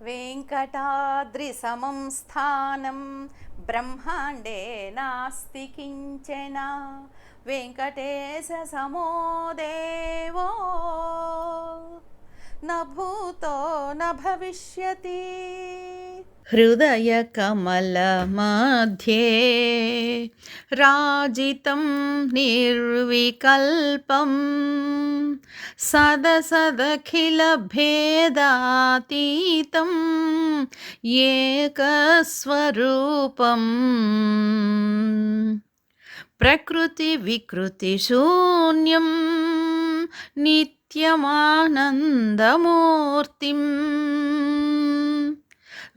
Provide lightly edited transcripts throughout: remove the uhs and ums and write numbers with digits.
వెంకటాద్రిసమం స్థానం బ్రహ్మాండే నాస్తి కించన వెంకటేశ సమో దేవో న భూతో న భవిష్యతి. హృదయ కమల మధ్యే రాజితం నిర్వికల్పం సదసదఖిల భేదాతీతం ఏకస్వరూపం ప్రకృతి వికృతి శూన్యం నిత్యమానందమూర్తిం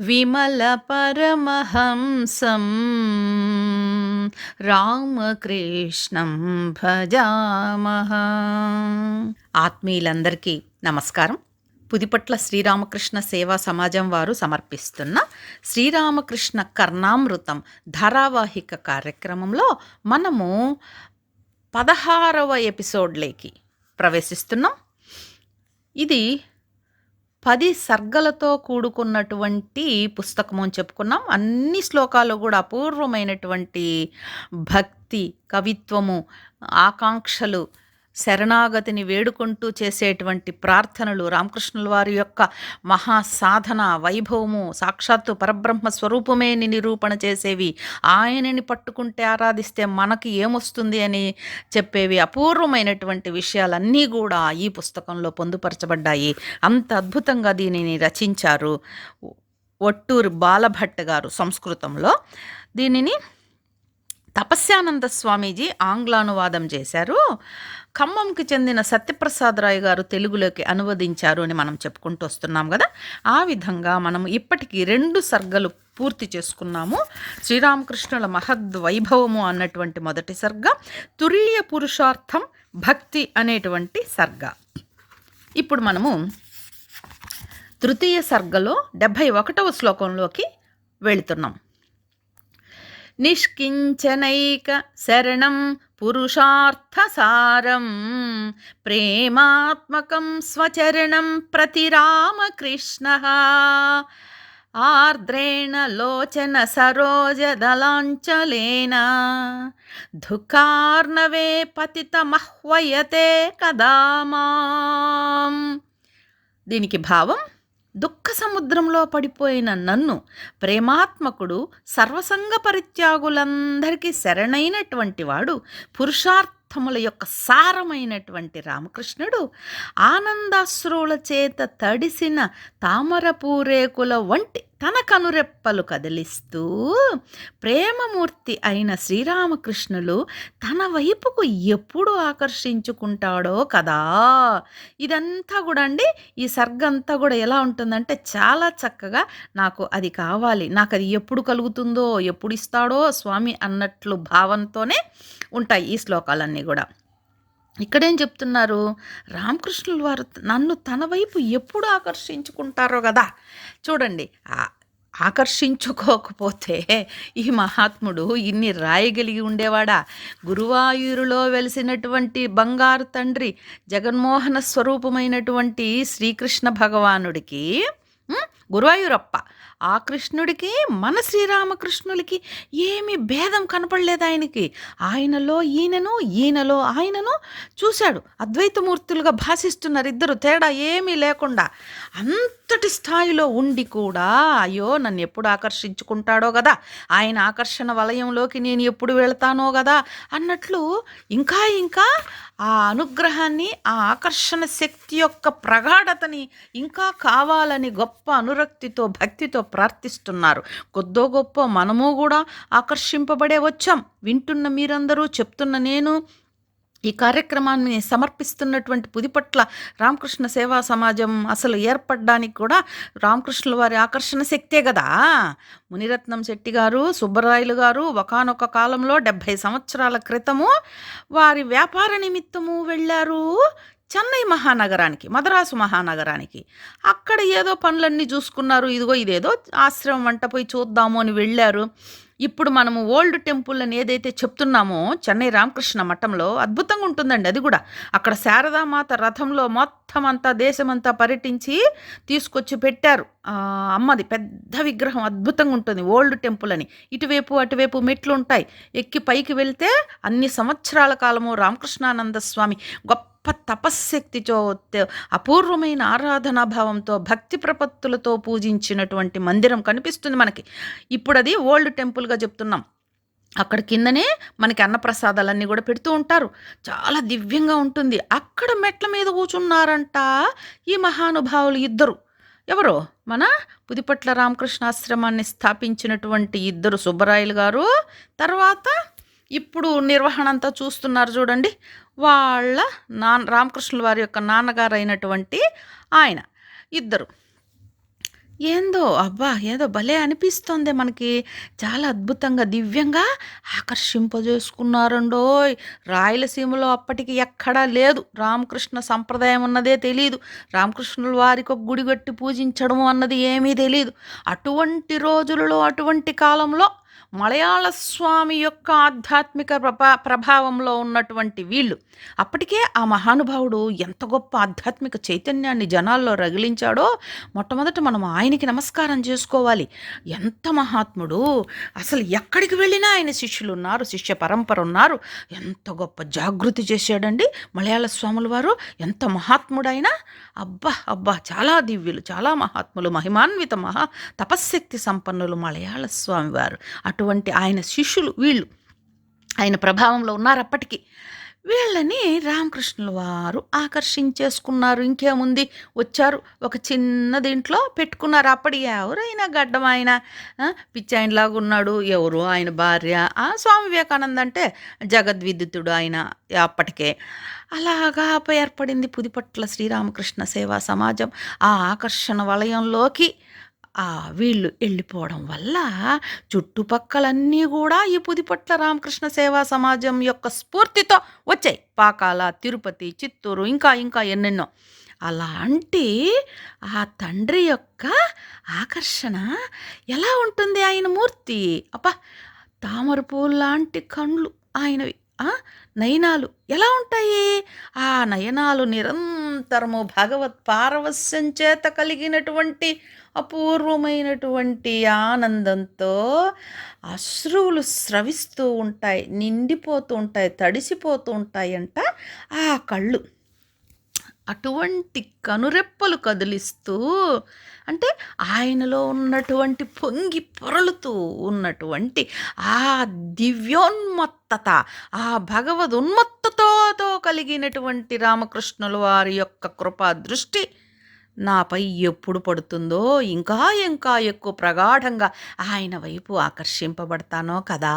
విమల పరమహంసం రామకృష్ణం భజామః. ఆత్మీయులందరికీ నమస్కారం. పుదిపట్ల శ్రీరామకృష్ణ సేవా సమాజం వారు సమర్పిస్తున్న శ్రీరామకృష్ణ కర్ణామృతం ధారావాహిక కార్యక్రమంలో మనము 16వ ఎపిసోడ్లోకి ప్రవేశిస్తున్నాం. ఇది 10 సర్గలతో కూడుకున్నటువంటి పుస్తకము అని చెప్పుకున్నాం. అన్ని శ్లోకాలు కూడా అపూర్వమైనటువంటి భక్తి, కవిత్వము, ఆకాంక్షలు, శరణాగతిని వేడుకుంటూ చేసేటువంటి ప్రార్థనలు, రామకృష్ణుల వారి యొక్క మహాసాధన వైభవము, సాక్షాత్తు పరబ్రహ్మ స్వరూపమే నిరూపణ చేసేవి, ఆయనని పట్టుకుంటే ఆరాధిస్తే మనకి ఏమొస్తుంది అని చెప్పేవి అపూర్వమైనటువంటి విషయాలన్నీ కూడా ఈ పుస్తకంలో పొందుపరచబడ్డాయి. అంత అద్భుతంగా దీనిని రచించారు ఒట్టూరు బాలభట్ గారు సంస్కృతంలో. దీనిని తపస్యానంద స్వామీజీ ఆంగ్లానువాదం చేశారు. ఖమ్మంకి చెందిన సత్యప్రసాద్ రాయ్ గారు తెలుగులోకి అనువదించారు అని మనం చెప్పుకుంటూ వస్తున్నాం కదా. ఆ విధంగా మనం ఇప్పటికీ 2 సర్గలు పూర్తి చేసుకున్నాము. శ్రీరామకృష్ణుల మహద్వైభవము అన్నటువంటి మొదటి సర్గ, తురీయ పురుషార్థం భక్తి అనేటువంటి సర్గ. ఇప్పుడు మనము తృతీయ సర్గలో 71వ శ్లోకంలోకి వెళుతున్నాం. నిష్కించనైక శరణం పురుషార్థసారం ప్రేమాత్మకం స్వచరణం ప్రతి రామకృష్ణః ఆర్ద్రేణ లోచన సరోజదలాంచలేన దుఃఖార్ణవే పతితమహ్వయతే కదా మాం. దీనికి భావం: దుఃఖ సముద్రంలో పడిపోయిన నన్ను ప్రేమాత్మకుడు, సర్వసంగ పరిత్యాగులందరికీ శరణైనటువంటి వాడు, పురుషార్థముల యొక్క సారమైనటువంటి రామకృష్ణుడు ఆనందాశ్రువుల చేత తడిసిన తామరపూరేకుల వంటి తన కనురెప్పలు కదిలిస్తూ ప్రేమమూర్తి అయిన శ్రీరామకృష్ణులు తన వైపుకు ఎప్పుడు ఆకర్షించుకుంటాడో కదా. ఇదంతా కూడా అండి, ఈ సర్గంతా కూడా ఎలా ఉంటుందంటే చాలా చక్కగా నాకు అది కావాలి, నాకు అది ఎప్పుడు కలుగుతుందో, ఎప్పుడు ఇస్తాడో స్వామి అన్నట్లు భావంతోనే ఉంటాయి ఈ శ్లోకాలన్నీ కూడా. ఇక్కడేం చెప్తున్నారు? రామకృష్ణుల వారు నన్ను తన వైపు ఎప్పుడు ఆకర్షించుకుంటారో కదా. చూడండి, ఆకర్షించుకోకపోతే ఈ మహాత్ముడు ఇన్ని రాయగలిగి ఉండేవాడా? గురువాయూరులో వెలిసినటువంటి బంగారు తండ్రి, జగన్మోహన స్వరూపమైనటువంటి శ్రీకృష్ణ భగవానుడికి, గురువాయూరప్ప, ఆ కృష్ణుడికి మన శ్రీరామకృష్ణులకి ఏమీ భేదం కనపడలేదు ఆయనకి. ఆయనలో ఈయనను, ఈయనలో ఆయనను చూశాడు. అద్వైతమూర్తులుగా భాషిస్తున్నారు ఇద్దరు, తేడా ఏమీ లేకుండా. అంతటి స్థాయిలో ఉండి కూడా అయ్యో నన్ను ఎప్పుడు ఆకర్షించుకుంటాడో కదా, ఆయన ఆకర్షణ వలయంలోకి నేను ఎప్పుడు వెళ్తానో కదా అన్నట్లు ఇంకా ఇంకా ఆ అనుగ్రహాన్ని, ఆ ఆకర్షణ శక్తి యొక్క ప్రగాఢతని ఇంకా కావాలని గొప్ప అనురక్తితో, భక్తితో ప్రార్థిస్తున్నారు. కొద్దో గొప్ప మనము కూడా ఆకర్షింపబడే వచ్చాం. వింటున్న మీరందరూ, చెప్తున్న నేను, ఈ కార్యక్రమాన్ని సమర్పిస్తున్నటువంటి పుదిపట్ల రామకృష్ణ సేవా సమాజం అసలు ఏర్పడడానికి కూడా రామకృష్ణుల వారి ఆకర్షణ శక్తే కదా. మునిరత్నం శెట్టి గారు, సుబ్బరాయలు గారు ఒకానొక కాలంలో 70 సంవత్సరాల క్రితము వారి వ్యాపార నిమిత్తము వెళ్ళారు చెన్నై మహానగరానికి, మద్రాసు మహానగరానికి. అక్కడ ఏదో పనులన్నీ చూసుకున్నారు. ఇదిగో ఇదేదో ఆశ్రమం వంట పోయి చూద్దాము అని వెళ్ళారు. ఇప్పుడు మనము ఓల్డ్ టెంపుల్ అని ఏదైతే చెప్తున్నామో చెన్నై రామకృష్ణ మఠంలో అద్భుతంగా ఉంటుందండి అది కూడా. అక్కడ శారదామాత రథంలో మొత్తం అంతా దేశమంతా పర్యటించి తీసుకొచ్చి పెట్టారు. అమ్మది పెద్ద విగ్రహం అద్భుతంగా ఉంటుంది ఓల్డ్ టెంపుల్ అని. ఇటువైపు అటువైపు మెట్లు ఉంటాయి. ఎక్కి పైకి వెళ్తే అన్ని సంవత్సరాల కాలము రామకృష్ణానంద స్వామి గొప్ప తపశ్శక్తితో అపూర్వమైన ఆరాధనా భావంతో భక్తి ప్రపత్తులతో పూజించినటువంటి మందిరం కనిపిస్తుంది మనకి. ఇప్పుడు అది ఓల్డ్ టెంపుల్గా చెప్తున్నాం. అక్కడ కిందనే మనకి అన్నప్రసాదాలన్నీ కూడా పెడుతూ ఉంటారు. చాలా దివ్యంగా ఉంటుంది. అక్కడ మెట్ల మీద కూర్చున్నారంట ఈ మహానుభావులు ఇద్దరు. ఎవరో మన పుదిపట్ల రామకృష్ణాశ్రమాన్ని స్థాపించినటువంటి ఇద్దరు సుబ్బరాయలు గారు, తర్వాత ఇప్పుడు నిర్వహణ అంతా చూస్తున్నారు చూడండి వాళ్ళ రామకృష్ణుల వారి యొక్క నాన్నగారు అయినటువంటి ఆయన ఇద్దరు. ఏందో అబ్బా ఏదో భలే అనిపిస్తుంది మనకి. చాలా అద్భుతంగా దివ్యంగా ఆకర్షింపజేసుకున్నారండోయ్. రాయలసీమలో అప్పటికి ఎక్కడా లేదు రామకృష్ణ సంప్రదాయం అన్నదే తెలియదు. రామకృష్ణుల వారికి ఒక గుడి కట్టి పూజించడం అన్నది ఏమీ తెలియదు. అటువంటి రోజులలో అటువంటి కాలంలో మలయాళ స్వామి యొక్క ఆధ్యాత్మిక ప్రభావంలో ఉన్నటువంటి వీళ్ళు అప్పటికే ఆ మహానుభావుడు ఎంత గొప్ప ఆధ్యాత్మిక చైతన్యాన్ని జనాల్లో రగిలించాడో మొట్టమొదట మనం ఆయనకి నమస్కారం చేసుకోవాలి. ఎంత మహాత్ముడు అసలు, ఎక్కడికి వెళ్ళినా ఆయన శిష్యులు ఉన్నారు, శిష్య పరంపర ఉన్నారు. ఎంత గొప్ప జాగృతి చేశాడండి మలయాళ స్వాముల వారు. ఎంత మహాత్ముడైనా అబ్బా అబ్బా చాలా దివ్యులు, చాలా మహాత్ములు, మహిమాన్విత మహా తపశ్శక్తి సంపన్నులు మలయాళ స్వామి వారు. అటువంటి ఆయన శిష్యులు వీళ్ళు, ఆయన ప్రభావంలో ఉన్నారు అప్పటికి. వీళ్ళని రామకృష్ణుల వారు ఆకర్షించేసుకున్నారు. ఇంకేముంది, వచ్చారు ఒక చిన్న దీంట్లో పెట్టుకున్నారు. అప్పటి ఎవరైనా గడ్డం ఆయన పిచ్చాయనలాగా ఉన్నాడు, ఎవరు ఆయన భార్య. స్వామి వివేకానంద అంటే జగద్విదితుడు ఆయన అప్పటికే. అలాగా ఏర్పడింది పుదిపట్ల శ్రీరామకృష్ణ సేవా సమాజం. ఆ ఆకర్షణ వలయంలోకి వీళ్ళు వెళ్ళిపోవడం వల్ల చుట్టుపక్కలన్నీ కూడా ఈ పుదిపట్ల రామకృష్ణ సేవా సమాజం యొక్క స్ఫూర్తితో వచ్చాయి. పాకాల, తిరుపతి, చిత్తూరు, ఇంకా ఇంకా ఎన్నెన్నో. అలాంటి ఆ తండ్రి యొక్క ఆకర్షణ ఎలా ఉంటుంది ఆయన మూర్తి. అబ్బా తామర పూలు లాంటి కండ్లు ఆయనవి. నయనాలు ఎలా ఉంటాయి? ఆ నయనాలు నిరంతరము భగవత్ పారవస్యం చేత కలిగినటువంటి అపూర్వమైనటువంటి ఆనందంతో అశ్రువులు స్రవిస్తూ ఉంటాయి, నిండిపోతూ ఉంటాయి, తడిసిపోతూ ఉంటాయంట ఆ కళ్ళు. అటువంటి కనురెప్పలు కదిలిస్తూ, అంటే ఆయనలో ఉన్నటువంటి పొంగి పొరలుతూ ఉన్నటువంటి ఆ దివ్యోన్మత్తత, ఆ భగవదున్మత్తతో కలిగినటువంటి రామకృష్ణుల వారి యొక్క కృపా దృష్టి నాపై ఎప్పుడు పడుతుందో ఇంకా ఇంకా ఎక్కువ ప్రగాఢంగా ఆయన వైపు ఆకర్షింపబడతానో కదా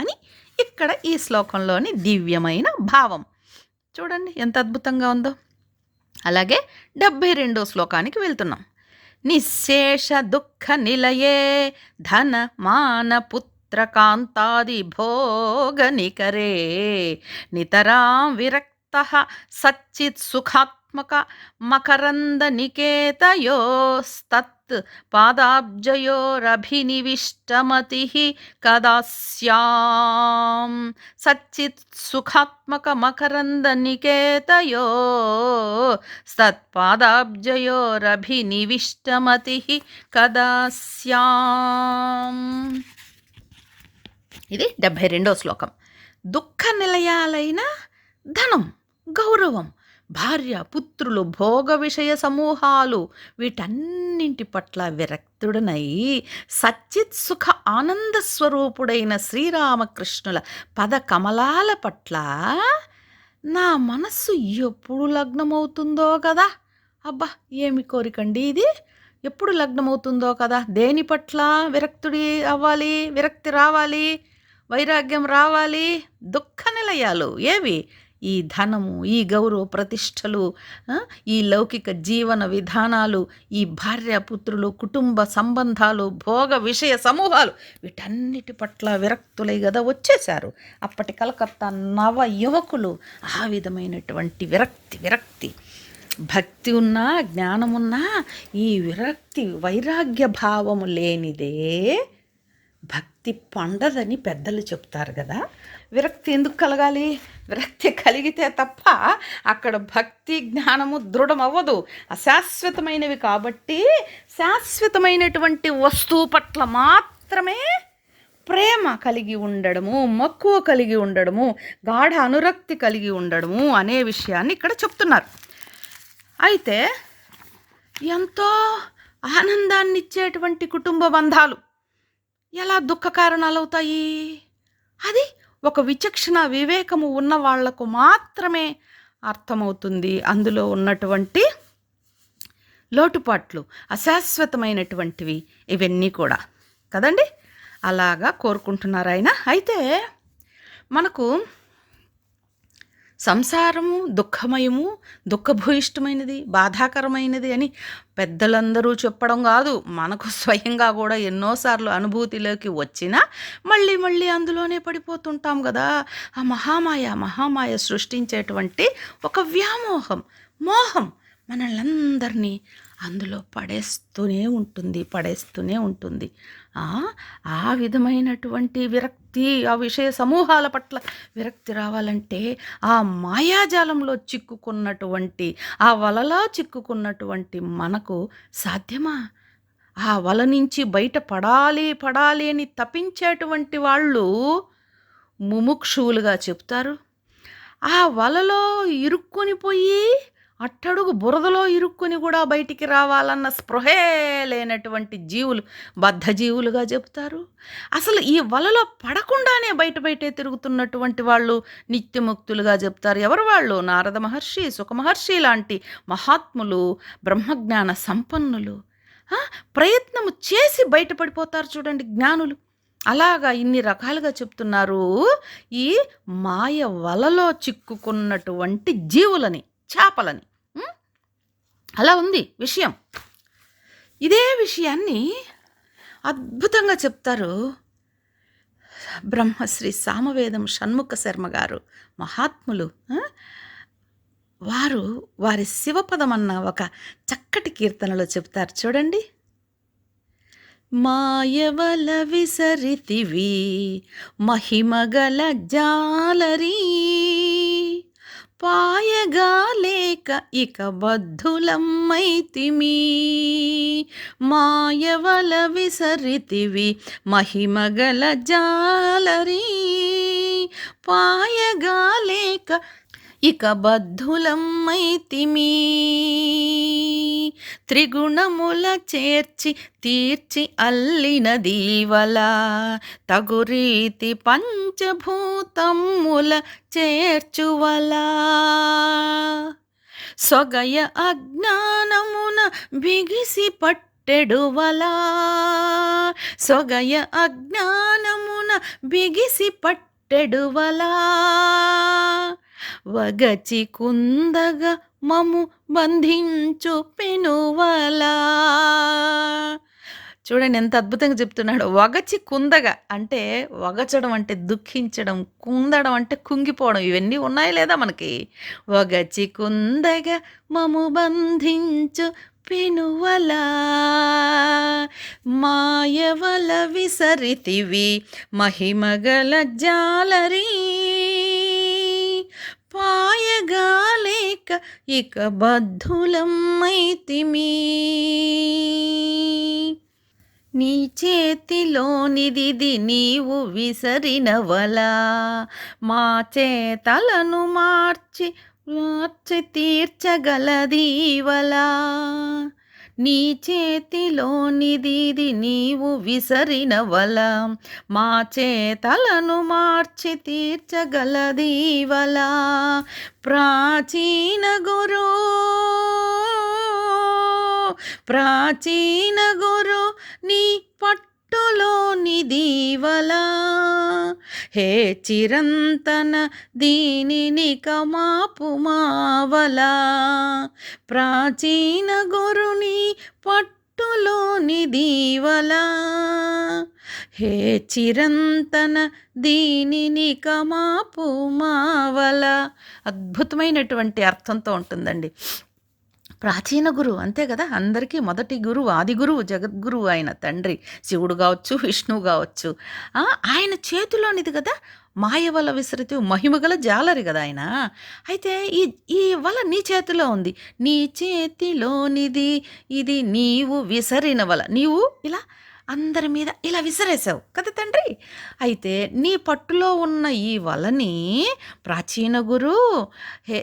అని ఇక్కడ ఈ శ్లోకంలోని దివ్యమైన భావం చూడండి ఎంత అద్భుతంగా ఉందో. అలాగే 72వ శ్లోకానికి వెళ్తున్నాం. నిశేష దుఃఖ నిలయే ధన మాన పుత్ర కాంతాది భోగ నికరే నితరాం విరక్త సచ్చిత్ సుఖాత్మక మకరంద నికేతయోస్తత్ పాదాబ్జయోరభినివిష్టమతి కదా స్యాం. సచ్చిత్ సుఖాత్మక మకరంద నికేతయో సత్పాదాబ్జయోరభినివిష్టమతి కదా స్యాం. ఇది 72వ శ్లోకం. దుఃఖ నిలయాలైన ధనం, గౌరవం, భార్య, పుత్రులు, భోగ విషయ సమూహాలు, వీటన్నింటి పట్ల విరక్తుడనై సచ్చిత్ సుఖ ఆనంద స్వరూపుడైన శ్రీరామకృష్ణుల పద కమలాల పట్ల నా మనస్సు ఎప్పుడు లగ్నమవుతుందో కదా. అబ్బా ఏమి కోరికండి ఇది, ఎప్పుడు లగ్నమవుతుందో కదా. దేని పట్ల విరక్తుడి అవ్వాలి, విరక్తి రావాలి, వైరాగ్యం రావాలి? దుఃఖ నిలయాలు ఏవి? ఈ ధనము, ఈ గౌరవ ప్రతిష్టలు, ఈ లౌకిక జీవన విధానాలు, ఈ భార్యాపుత్రులు, కుటుంబ సంబంధాలు, భోగ విషయ సమూహాలు, వీటన్నిటి పట్ల విరక్తులై కదా వచ్చేశారు అప్పటి కలకత్తా నవ యువకులు. ఆ విధమైనటువంటి విరక్తి భక్తి ఉన్నా, జ్ఞానమున్నా ఈ విరక్తి వైరాగ్య భావము లేనిదే భక్తి పండదని పెద్దలు చెప్తారు కదా. విరక్తి ఎందుకు కలగాలి? విరక్తి కలిగితే తప్ప అక్కడ భక్తి జ్ఞానము దృఢమవ్వదు. అశాశ్వతమైనవి కాబట్టి శాశ్వతమైనటువంటి వస్తువు పట్ల మాత్రమే ప్రేమ కలిగి ఉండడము, మక్కువ కలిగి ఉండడము, గాఢ అనురక్తి కలిగి ఉండడము అనే విషయాన్ని ఇక్కడ చెప్తున్నారు. అయితే ఎంతో ఆనందాన్ని ఇచ్చేటువంటి కుటుంబ బంధాలు ఎలా దుఃఖ కారణాలు అవుతాయి? అది ఒక విచక్షణ వివేకము ఉన్న వాళ్లకు మాత్రమే అర్థమవుతుంది. అందులో ఉన్నటువంటి లోటుపాట్లు అశాశ్వతమైనటువంటివి ఇవన్నీ కూడా కదండి. అలాగా కోరుకుంటున్నారు ఆయన. అయితే మనకు సంసారము దుఃఖమయము, దుఃఖభూయిష్టమైనది, బాధాకరమైనది అని పెద్దలందరూ చెప్పడం కాదు, మనకు స్వయంగా కూడా ఎన్నోసార్లు అనుభూతిలోకి వచ్చినా మళ్ళీ మళ్ళీ అందులోనే పడిపోతుంటాం కదా. ఆ మహామాయ సృష్టించేటువంటి ఒక వ్యామోహం, మోహం మనల్నందరినీ అందులో పడేస్తూనే ఉంటుంది. ఆ విధమైనటువంటి విరక్తి, ఆ విషయ సమూహాల పట్ల విరక్తి రావాలంటే ఆ మాయాజాలంలో చిక్కుకున్నటువంటి, ఆ వలలో చిక్కుకున్నటువంటి మనకు సాధ్యమా? ఆ వల నుంచి బయట పడాలి అని తపించేటువంటి వాళ్ళు ముముక్షువులుగా చెప్తారు. ఆ వలలో ఇరుక్కొని పోయి అట్టడుగు బురదలో ఇరుక్కుని కూడా బయటికి రావాలన్న స్పృహే లేనటువంటి జీవులు బద్ధజీవులుగా చెప్తారు. అసలు ఈ వలలో పడకుండానే బయటే తిరుగుతున్నటువంటి వాళ్ళు నిత్యముక్తులుగా చెప్తారు. ఎవరు వాళ్ళు? నారద మహర్షి, సుఖ మహర్షి లాంటి మహాత్ములు, బ్రహ్మజ్ఞాన సంపన్నులు. ప్రయత్నము చేసి బయటపడిపోతారు చూడండి జ్ఞానులు. అలాగా ఇన్ని రకాలుగా చెప్తున్నారు ఈ మాయ వలలో చిక్కుకున్నటువంటి జీవులని, చేపలని. అలా ఉంది విషయం. ఇదే విషయాన్ని అద్భుతంగా చెప్తారు బ్రహ్మశ్రీ సామవేదం షణ్ముఖ శర్మ గారు, మహాత్ములు. వారి శివపదం అన్న ఒక చక్కటి కీర్తనలో చెప్తారు చూడండి. మాయవల విసరితివి మహిమగల జాలరీ, పాయగా లేక ఇక బద్ధులమ్మైతిమి. మాయవల విసరితివి మహిమగల జాలరీ, పాయగా లేక ఇక బద్ధులమ్మైతిమి. త్రిగుణముల చేర్చి తీర్చి అల్లిన దీవల, తగురీతి పంచభూతముల చేర్చువలా. సొగయ అజ్ఞానమున బిగిసి పట్టెడువలా, సొగయ అజ్ఞానమున బిగిసి పట్టెడువలా. వగచి కుందగా మము బంధించు పెనువలా. చూడండి ఎంత అద్భుతంగా చెప్తున్నాడు. వగచి కుందగా అంటే వగచడం అంటే దుఃఖించడం, కుందడం అంటే కుంగిపోవడం. ఇవన్నీ ఉన్నాయి లేదా మనకి? వగచి కుందగా మము బంధించు పెనువలా, మాయవల విసరితివి మహిమగల జాలరీ, పాయగా లేక ఇక బద్ధులమ్మైతిమి. నీ చేతిలోనిది నీవు విసరిన వల, మా చేతలను మార్చి తీర్చగలదీవలా. నీ చేతిలోనిది నీవు విసరిన వల, మా చేతలను మార్చి తీర్చగలదీవలా. ప్రాచీన గురు నీ పట్టులోని దీవలా. హే చిరంతన దీనిని కమాపు మావలా. ప్రాచీన గురుని పట్టులోని దీవలా. హే చిరంతన దీనిని కమాపు మావలా. అద్భుతమైనటువంటి అర్థంతో ఉంటుందండి. ప్రాచీన గురువు అంతే కదా, అందరికీ మొదటి గురువు, ఆది గురువు, జగద్గురువు ఆయన తండ్రి, శివుడు కావచ్చు, విష్ణువు కావచ్చు. ఆయన చేతిలోనిది కదా మాయ వల విసరితే మహిమగల జాలరి కదా ఆయన. అయితే ఈ ఈ వల నీ చేతిలో ఉంది, నీ చేతిలోనిది ఇది, నీవు విసరిన వల, నీవు ఇలా అందరి మీద ఇలా విసిరేసావు కదా తండ్రి. అయితే నీ పట్టులో ఉన్న ఈ వలని ప్రాచీన గురు హే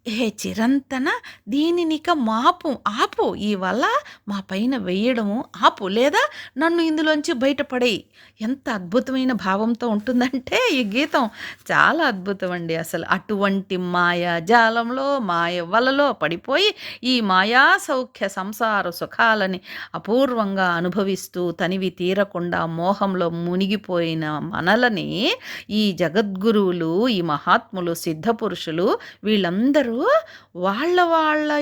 హే చిరంతన దీనినిక మాపు ఆపు, ఈ వల్ల మా పైన వేయడము ఆపు, లేదా నన్ను ఇందులోంచి బయటపడేయి. ఎంత అద్భుతమైన భావంతో ఉంటుందంటే ఈ గీతం చాలా అద్భుతం అండి. అసలు అటువంటి మాయా జాలంలో మాయ వలలో పడిపోయి ఈ మాయా సౌఖ్య సంసార సుఖాలని అపూర్వంగా అనుభవిస్తూ తనివి తీరకుండా మోహంలో మునిగిపోయిన మనలని ఈ జగద్గురువులు, ఈ మహాత్ములు, సిద్ధపురుషులు వీళ్ళందరూ వాళ్ళ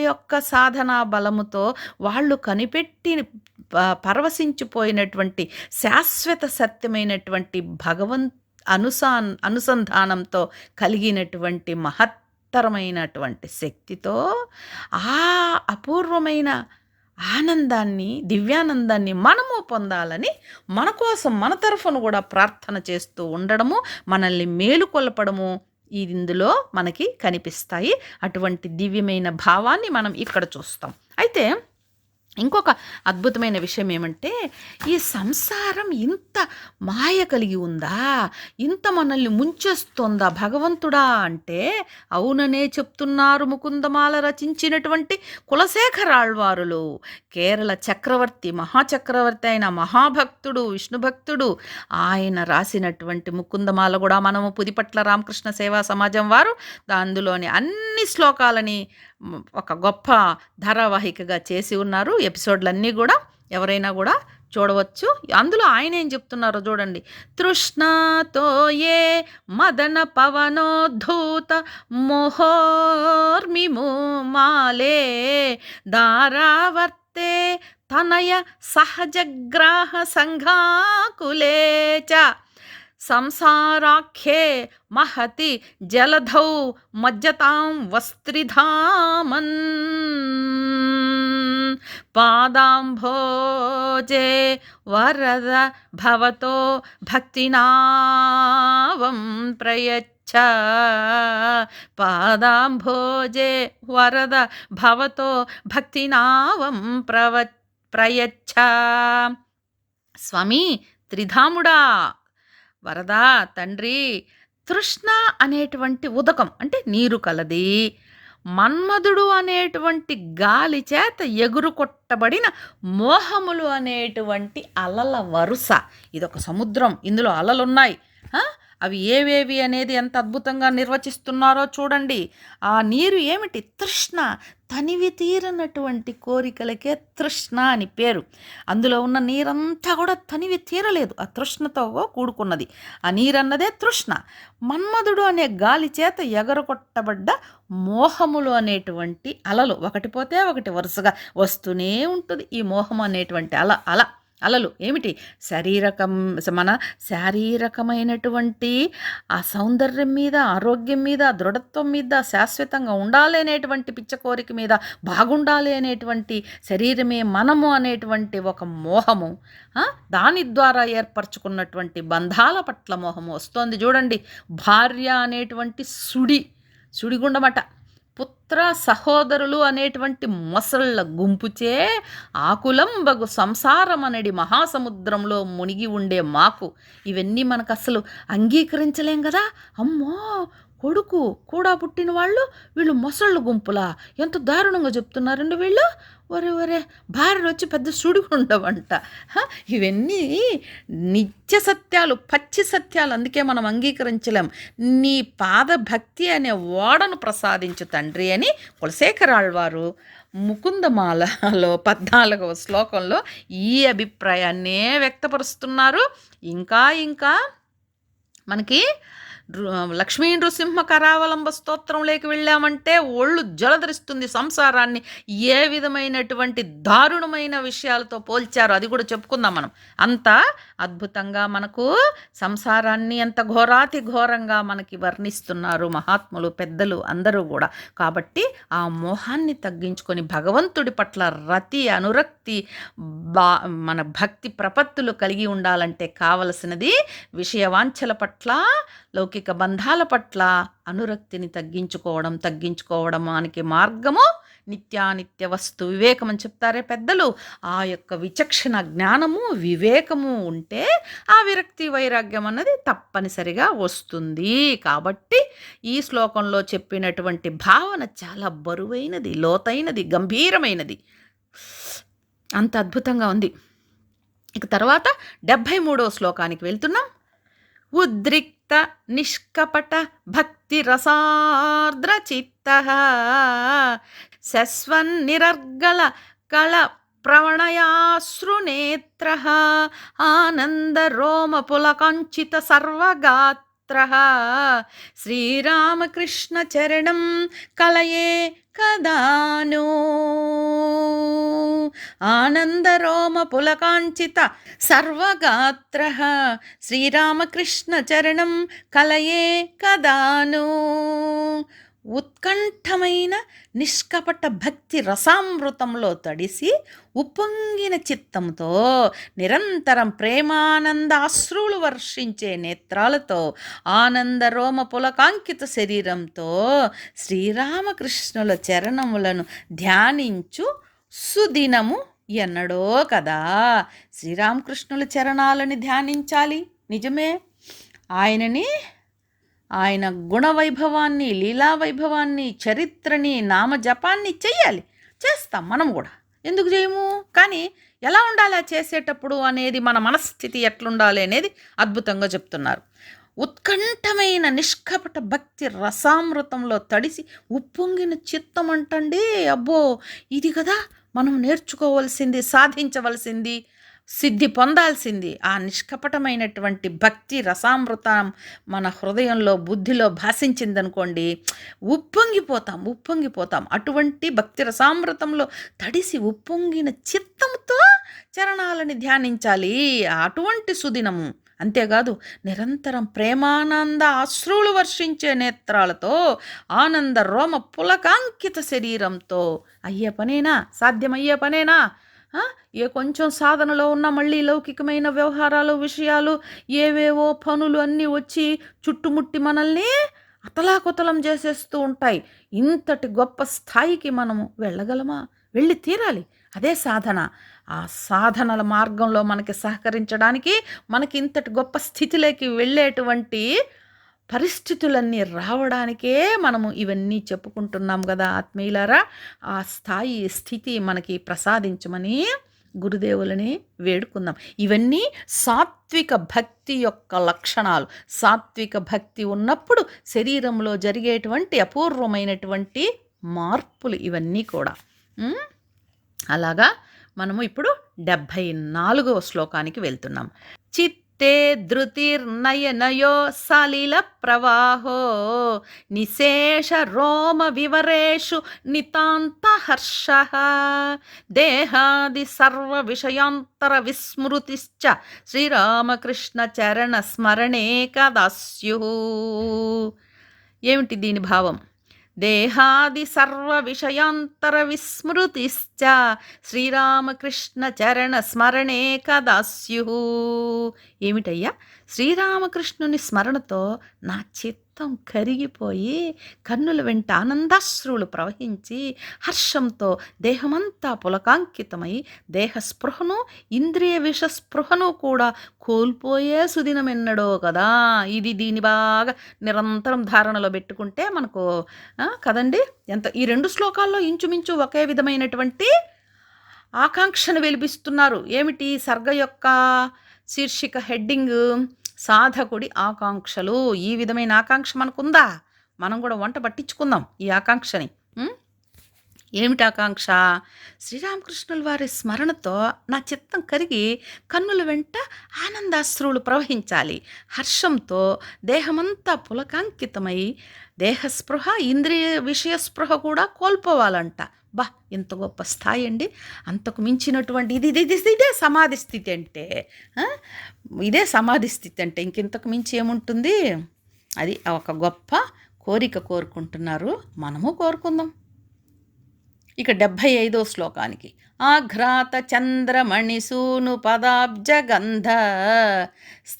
యొక్క సాధనా బలముతో వాళ్ళు కనిపెట్టి పరవశించిపోయినటువంటి శాశ్వత సత్యమైనటువంటి అనుసంధానంతో కలిగినటువంటి మహత్తరమైనటువంటి శక్తితో ఆ అపూర్వమైన ఆనందాన్ని, దివ్యానందాన్ని మనము పొందాలని మన కోసం మన తరఫున కూడా ప్రార్థన చేస్తూ ఉండడము, మనల్ని మేలుకొల్పడము ఇందులో మనకి కనిపిస్తాయి. అటువంటి దివ్యమైన భావాన్ని మనం ఇక్కడ చూస్తాం. అయితే ఇంకొక అద్భుతమైన విషయం ఏమంటే, ఈ సంసారం ఇంత మాయ కలిగి ఉందా, ఇంత మనల్ని ముంచేస్తోందా భగవంతుడా అంటే అవుననే చెప్తున్నారు ముకుందమాల రచించినటువంటి కులశేఖరాళ్వారులు. కేరళ చక్రవర్తి, మహాచక్రవర్తి అయిన మహాభక్తుడు, విష్ణుభక్తుడు, ఆయన రాసినటువంటి ముకుందమాల కూడా మనము పుదిపట్ల రామకృష్ణ సేవా సమాజం వారు అందులోని అన్ని శ్లోకాలని ఒక గొప్ప ధారావాహికగా చేసి ఉన్నారు. ఎపిసోడ్లన్నీ కూడా ఎవరైనా కూడా చూడవచ్చు. అందులో ఆయన ఏం చెప్తున్నారో చూడండి. తృష్ణతో ఏ మదన పవనోద్ధూత మోహోర్మిము మాలే దారావర్తే తనయ సహజగ్రాహ సంఘాకులేచ సంసారాఖ్యే మహతి జలధౌ మజ్జతాం వస్త్రిధామన్ పాదాంభోజే వరద భవతో భక్తినావం ప్రయచ్చ పాదాంభోజే వరద భవతో భక్తినావం ప్రయచ్చ. స్వామి త్రిధాముడా, వరదా తండ్రి, తృష్ణ అనేటువంటి ఉదకం అంటే నీరు కలది, మన్మధుడు అనేటువంటి గాలి చేత ఎగురు కొట్టబడిన మోహములు అనేటువంటి అలల వరుస. ఇదొక సముద్రం, ఇందులో అలలున్నాయి. అవి ఏవేవి అనేది ఎంత అద్భుతంగా నిర్వచిస్తున్నారో చూడండి. ఆ నీరు ఏమిటి? తృష్ణ, తనివి తీరనటువంటి కోరికలకే తృష్ణ అని పేరు. అందులో ఉన్న నీరంతా కూడా తనివి తీరలేదు, ఆ తృష్ణతో కూడుకున్నది. ఆ నీరన్నదే తృష్ణ. మన్మధుడు అనే గాలి చేత ఎగరగొట్టబడ్డ మోహములు అనేటువంటి అలలు, ఒకటి పోతే ఒకటి వరుసగా వస్తూనే ఉంటుంది. ఈ మోహం అనేటువంటి అలలు ఏమిటి? మన శారీరకమైనటువంటి ఆ సౌందర్యం మీద, ఆరోగ్యం మీద, దృఢత్వం మీద, శాశ్వతంగా ఉండాలి అనేటువంటి పిచ్చ కోరిక మీద, బాగుండాలి అనేటువంటి శరీరమే మనము అనేటువంటి ఒక మోహము, దాని ద్వారా ఏర్పరచుకున్నటువంటి బంధాల పట్ల మోహము వస్తోంది చూడండి. భార్య అనేటువంటి సుడిగుండమట, పుత్ర సహోదరులు అనేటువంటి మొసళ్ళ గుంపుచే ఆకులంబగు సంసారం అనేది మహాసముద్రంలో మునిగి ఉండే మాకు ఇవన్నీ మనకు అసలు అంగీకరించలేం కదా. అమ్మో, కొడుకు కూడా పుట్టిన వాళ్ళు వీళ్ళు మొసళ్ళు గుంపులా, ఎంత దారుణంగా చెప్తున్నారండి వీళ్ళు. ఒరే భార్యలు వచ్చి పెద్ద సుడిగుండవంట. ఇవన్నీ నిత్య సత్యాలు, పచ్చి సత్యాలు, అందుకే మనం అంగీకరించలేం. నీ పాద భక్తి అనే ఓడను ప్రసాదించు తండ్రి అని కులశేఖరాళ్వారు ముకుందమాలలో 14వ శ్లోకంలో ఈ అభిప్రాయాన్నే వ్యక్తపరుస్తున్నారు. ఇంకా మనకి లక్ష్మీ నృసింహ కరావలంబ స్తోత్రంలోకి వెళ్ళామంటే ఒళ్ళు జలధరిస్తుంది. సంసారాన్ని ఏ విధమైనటువంటి దారుణమైన విషయాలతో పోల్చారో అది కూడా చెప్పుకుందాం మనం. అంత అద్భుతంగా మనకు సంసారాన్ని ఎంత ఘోరాతి ఘోరంగా మనకి వర్ణిస్తున్నారు మహాత్ములు, పెద్దలు అందరూ కూడా. కాబట్టి ఆ మోహాన్ని తగ్గించుకొని భగవంతుడి పట్ల రతి, అనురక్తి, మన భక్తి ప్రపత్తులు కలిగి ఉండాలంటే కావలసినది విషయవాంఛల పట్ల, లౌకిక బంధాల పట్ల అనురక్తిని తగ్గించుకోవడానికి మార్గము నిత్యానిత్య వస్తు వివేకం అని చెప్తారే పెద్దలు. ఆ యొక్క విచక్షణ జ్ఞానము, వివేకము ఉంటే ఆ విరక్తి వైరాగ్యం అన్నది తప్పనిసరిగా వస్తుంది. కాబట్టి ఈ శ్లోకంలో చెప్పినటువంటి భావన చాలా బరువైనది, లోతైనది, గంభీరమైనది, అంత అద్భుతంగా ఉంది. ఇక తర్వాత 73వ శ్లోకానికి వెళ్తున్నాం. ఉద్రిక్త నిష్కపట భక్తి రసార్ద్ర చిత్త శస్వన్నిరర్గళ కళ ప్రవణయాశ్రునేత్ర ఆనంద రోమ పులకంచిత సర్వగాత్ర శ్రీరామకృష్ణ చరణం కలయే కదాను. ఆనందరోమ పులకాంచిత సర్వగాత్ర శ్రీరామకృష్ణ చరణం కలయే కదాను. ఉత్కంఠమైన నిష్కపట భక్తి రసామృతంలో తడిసి ఉప్పొంగిన చిత్తంతో నిరంతరం ప్రేమానంద అశ్రువులు వర్షించే నేత్రాలతో ఆనంద రోమ పులకాంకిత శరీరంతో శ్రీరామకృష్ణుల చరణములను ధ్యానించు సుదినము ఎన్నడో కదా. శ్రీరామకృష్ణుల చరణాలని ధ్యానించాలి, నిజమే. ఆయన గుణవైభవాన్ని, లీలావైభవాన్ని, చరిత్రని, నామజపాన్ని చెయ్యాలి. చేస్తాం మనం కూడా, ఎందుకు చేయము? కానీ ఎలా ఉండాలి చేసేటప్పుడు అనేది, మన మనస్థితి ఎట్లుండాలి అనేది అద్భుతంగా చెప్తున్నారు. ఉత్కంఠమైన నిష్కపట భక్తి రసామృతంలో తడిసి ఉప్పొంగిన చిత్తం అంటండి. అబ్బో, ఇది కదా మనం నేర్చుకోవాల్సింది, సాధించవలసింది, సిద్ధి పొందాల్సింది. ఆ నిష్కపటమైనటువంటి భక్తి రసామృతం మన హృదయంలో, బుద్ధిలో భాషించిందనుకోండి, ఉప్పొంగిపోతాం. అటువంటి భక్తి రసామృతంలో తడిసి ఉప్పొంగిన చిత్తంతో చరణాలని ధ్యానించాలి. అటువంటి సుదినము. అంతేకాదు, నిరంతరం ప్రేమానంద అశ్రువులు వర్షించే నేత్రాలతో, ఆనంద రోమ పులకాంకిత శరీరంతో. అయ్యే పనేనా? సాధ్యమయ్యే పనేనా? ఏ కొంచెం సాధనలో ఉన్న మళ్ళీ లౌకికమైన వ్యవహారాలు, విషయాలు, ఏవేవో పనులు అన్నీ వచ్చి చుట్టుముట్టి మనల్ని అతలాకుతలం చేసేస్తూ ఉంటాయి. ఇంతటి గొప్ప స్థాయికి మనము వెళ్ళగలమా? వెళ్ళి తీరాలి. అదే సాధన. ఆ సాధనల మార్గంలో మనకి సహకరించడానికి, మనకి ఇంతటి గొప్ప స్థితిలోకి వెళ్ళేటువంటి పరిస్థితులన్నీ రావడానికే మనము ఇవన్నీ చెప్పుకుంటున్నాం కదా ఆత్మీయులారా. ఆ స్థితి మనకి ప్రసాదించమని గురుదేవులని వేడుకుందాం. ఇవన్నీ సాత్విక భక్తి యొక్క లక్షణాలు. సాత్విక భక్తి ఉన్నప్పుడు శరీరంలో జరిగేటువంటి అపూర్వమైనటువంటి మార్పులు ఇవన్నీ కూడా. అలాగా మనము ఇప్పుడు 74వ శ్లోకానికి వెళ్తున్నాం. చిత్తే ధృతిర్నయనయో సలిల ప్రవాహో నిశేష రోమ వివరేషు నితాంత హర్షః దేహాది సర్వ విషయాంతర విస్మృతిశ్చ శ్రీరామకృష్ణ చరణ స్మరణే కదాస్యుః. ఏమిటి దీని భావం? దేహాది సర్వ విషయాంతర విస్మృతిశ్చ శ్రీరామకృష్ణ చరణ స్మరణే కదాస్యుః. ఏమిటయ్యా? శ్రీరామకృష్ణుని స్మరణతో నా చిత్తం కరిగిపోయి కన్నుల వెంట ఆనందాశ్రువులు ప్రవహించి హర్షంతో దేహమంతా పులకాంకితమై దేహ స్పృహను, ఇంద్రియ విష స్పృహను కూడా కోల్పోయే సుదినమెన్నడో కదా. ఇది దీని బాగా నిరంతరం ధారణలో పెట్టుకుంటే మనకు కదండి ఎంత. ఈ 2 శ్లోకాల్లో ఇంచుమించు ఒకే విధమైనటువంటి ఆకాంక్షను వెలిపిస్తున్నారు. ఏమిటి? సర్గ యొక్క శీర్షిక హెడ్డింగ్ సాధకుడి ఆకాంక్షలు. ఈ విధమైన ఆకాంక్ష మనకుందా? మనం కూడా వంట పట్టించుకుందాం ఈ ఆకాంక్షని. ఏమిటి ఆకాంక్ష? శ్రీరామకృష్ణుల వారి స్మరణతో నా చిత్తం కరిగి కన్నుల వెంట ఆనందాశ్రువులు ప్రవహించాలి. హర్షంతో దేహమంతా పులకాంకితమై దేహస్పృహ, ఇంద్రియ విషయ స్పృహ కూడా కోల్పోవాలంట. బా, ఇంత గొప్ప స్థాయి అండి! అంతకు మించినటువంటి ఇదే సమాధి స్థితి అంటే. ఇదే సమాధి స్థితి అంటే ఇంకింతకు మించి ఏముంటుంది? అది ఒక గొప్ప కోరిక కోరుకుంటున్నారు, మనము కోరుకుందాం. ఇక 75వ శ్లోకానికి, ఆఘ్రాత చంద్రమణిసూను పదాబ్జగంధ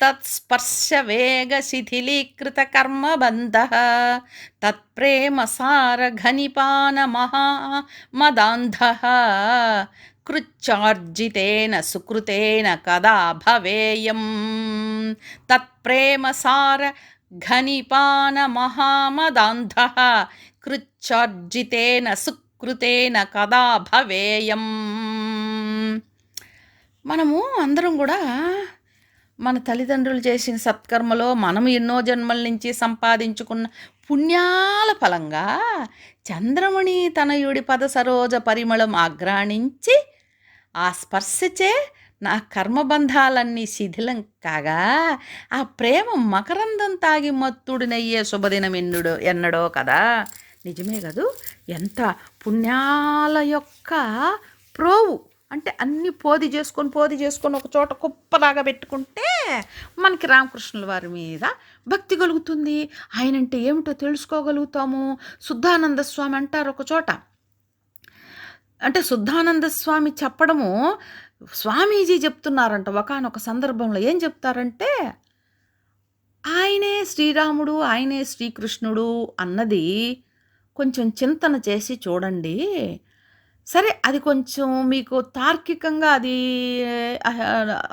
తత్స్పర్శ వేగ శిథిలీకృత కర్మబంధ తత్ప్రేమ సార ఘనిపాన మహామదాంధ కృచ్చార్జితేన సుకృతేన కదా భవేయం. తత్ప్రేమ సార ఘనిపాన మహామదాంధ కృచ్చార్జితేన సుకృతేన కదా భవేయం. మనము అందరం కూడా మన తల్లిదండ్రులు చేసిన సత్కర్మలో మనం ఎన్నో జన్మల నుంచి సంపాదించుకున్న పుణ్యాల ఫలంగా చంద్రమణి తనయుడి పద సరోజ పరిమళం ఆఘ్రాణించి ఆ స్పర్శచే నా కర్మబంధాలన్నీ శిథిలం కాగా ఆ ప్రేమ మకరందం తాగి మత్తుడినయ్యే శుభదినం ఎన్నడో కదా. నిజమే కదూ. ఎంత పుణ్యాల యొక్క ప్రోవు అంటే అన్నీ పోది చేసుకొని ఒక చోట కుప్పలాగా పెట్టుకుంటే మనకి రామకృష్ణుల వారి మీద భక్తి కలుగుతుంది. ఆయనంటే ఏమిటో తెలుసుకోగలుగుతాము. శుద్ధానంద స్వామి అంటారు ఒక చోట, అంటే శుద్ధానంద స్వామి చెప్పడము స్వామీజీ చెప్తున్నారంట ఒకానొక సందర్భంలో. ఏం చెప్తారంటే, ఆయనే శ్రీరాముడు, ఆయనే శ్రీకృష్ణుడు అన్నది కొంచెం చింతన చేసి చూడండి. సరే, అది కొంచెం మీకు తార్కికంగా అది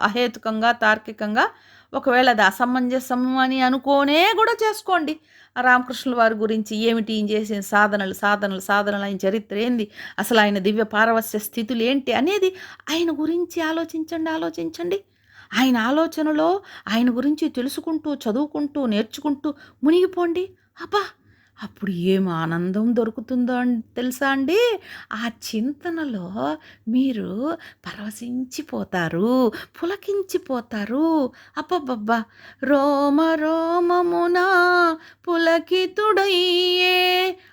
అహేతుకంగా తార్కికంగా ఒకవేళ అది అసమంజసం అని అనుకోనే కూడా చేసుకోండి. రామకృష్ణుల వారి గురించి ఏమిటి, ఈయన చేసిన సాధనలు, ఆయన చరిత్ర ఏంది, అసలు ఆయన దివ్య పారవస్య స్థితులు ఏంటి అనేది ఆయన గురించి ఆలోచించండి. ఆయన ఆలోచనలో ఆయన గురించి తెలుసుకుంటూ, చదువుకుంటూ, నేర్చుకుంటూ మునిగిపోండి. అబ్బా, అప్పుడు ఏం ఆనందం దొరుకుతుందో తెలుసా అండి. ఆ చింతనలో మీరు పరవశించిపోతారు, పులకించిపోతారు. అబ్బబ్బబ్బా, రోమ రోమమునా పులకితుడయ్యే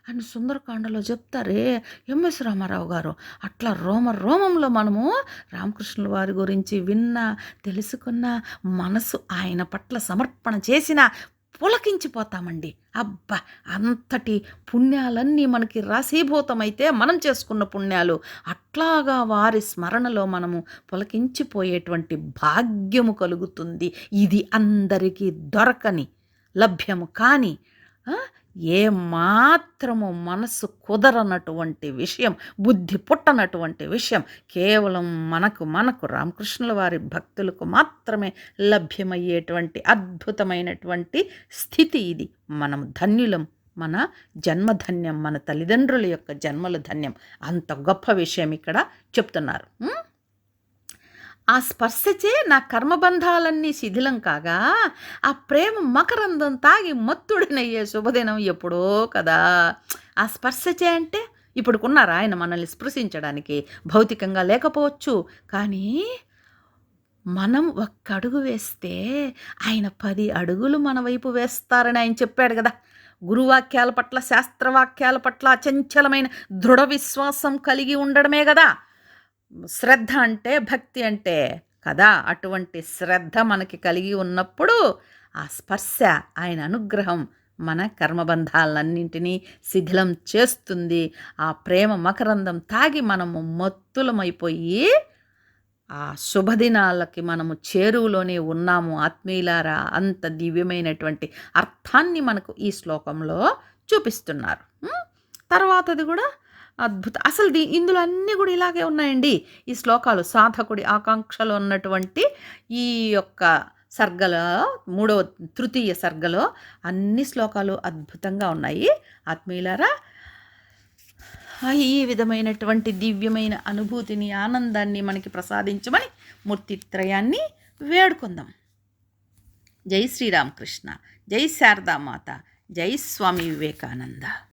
అని సుందరకాండలో చెప్తారే ఎంఎస్ రామారావు గారు. అట్లా రోమంలో మనము రామకృష్ణుల వారి గురించి విన్నా, తెలుసుకున్న, మనసు ఆయన పట్ల సమర్పణ చేసిన పులకించిపోతామండి. అబ్బా, అంతటి పుణ్యాలన్నీ మనకి రాశీభూతమైతే మనం చేసుకున్న పుణ్యాలు అట్లాగా వారి స్మరణలో మనము పులకించిపోయేటువంటి భాగ్యము కలుగుతుంది. ఇది అందరికీ దొరకని, లభ్యము కాని, ఏ మాత్రము మనసు కుదరనటువంటి విషయం, బుద్ధి పుట్టనటువంటి విషయం కేవలం మనకు రామకృష్ణుల వారి భక్తులకు మాత్రమే లభ్యమయ్యేటువంటి అద్భుతమైనటువంటి స్థితి ఇది. మనం ధన్యులం, మన జన్మధన్యం, మన తల్లిదండ్రుల యొక్క జన్మలు ధన్యం. అంత గొప్ప విషయం ఇక్కడ చెప్తున్నారు. ఆ స్పర్శచే నా కర్మబంధాలన్నీ శిథిలం కాగా ఆ ప్రేమ మకరందం తాగి మత్తుడినయ్యే శుభదినం ఎప్పుడో కదా. ఆ స్పర్శచే అంటే ఇప్పుడుకున్నారా ఆయన మనల్ని స్పృశించడానికి? భౌతికంగా లేకపోవచ్చు, కానీ మనం ఒక్క అడుగు వేస్తే ఆయన 10 అడుగులు మన వైపు వేస్తారని ఆయన చెప్పాడు కదా. గురువాక్యాల పట్ల, శాస్త్రవాక్యాల పట్ల అచంచలమైన దృఢ విశ్వాసం కలిగి ఉండడమే కదా శ్రద్ధ అంటే, భక్తి అంటే కదా. అటువంటి శ్రద్ధ మనకి కలిగి ఉన్నప్పుడు ఆ స్పర్శ, ఆయన అనుగ్రహం మన కర్మబంధాలన్నింటినీ శిథిలం చేస్తుంది. ఆ ప్రేమ మకరందం తాగి మనము మత్తులమైపోయి ఆ శుభదినాలకి మనము చేరువలోనే ఉన్నాము ఆత్మీయులారా. అంత దివ్యమైనటువంటి అర్థాన్ని మనకు ఈ శ్లోకంలో చూపిస్తున్నారు. తర్వాతది కూడా అద్భుతం. అసలు ఇందులో అన్నీ కూడా ఇలాగే ఉన్నాయండి ఈ శ్లోకాలు. సాధకుడి ఆకాంక్షలో ఉన్నటువంటి ఈ యొక్క సర్గలో, తృతీయ సర్గలో అన్ని శ్లోకాలు అద్భుతంగా ఉన్నాయి ఆత్మీయులారా. ఈ విధమైనటువంటి దివ్యమైన అనుభూతిని, ఆనందాన్ని మనకి ప్రసాదించమని మూర్తిత్రయాన్ని వేడుకుందాం. జై శ్రీరామకృష్ణ, జై శారదామాత, జై స్వామి వివేకానంద.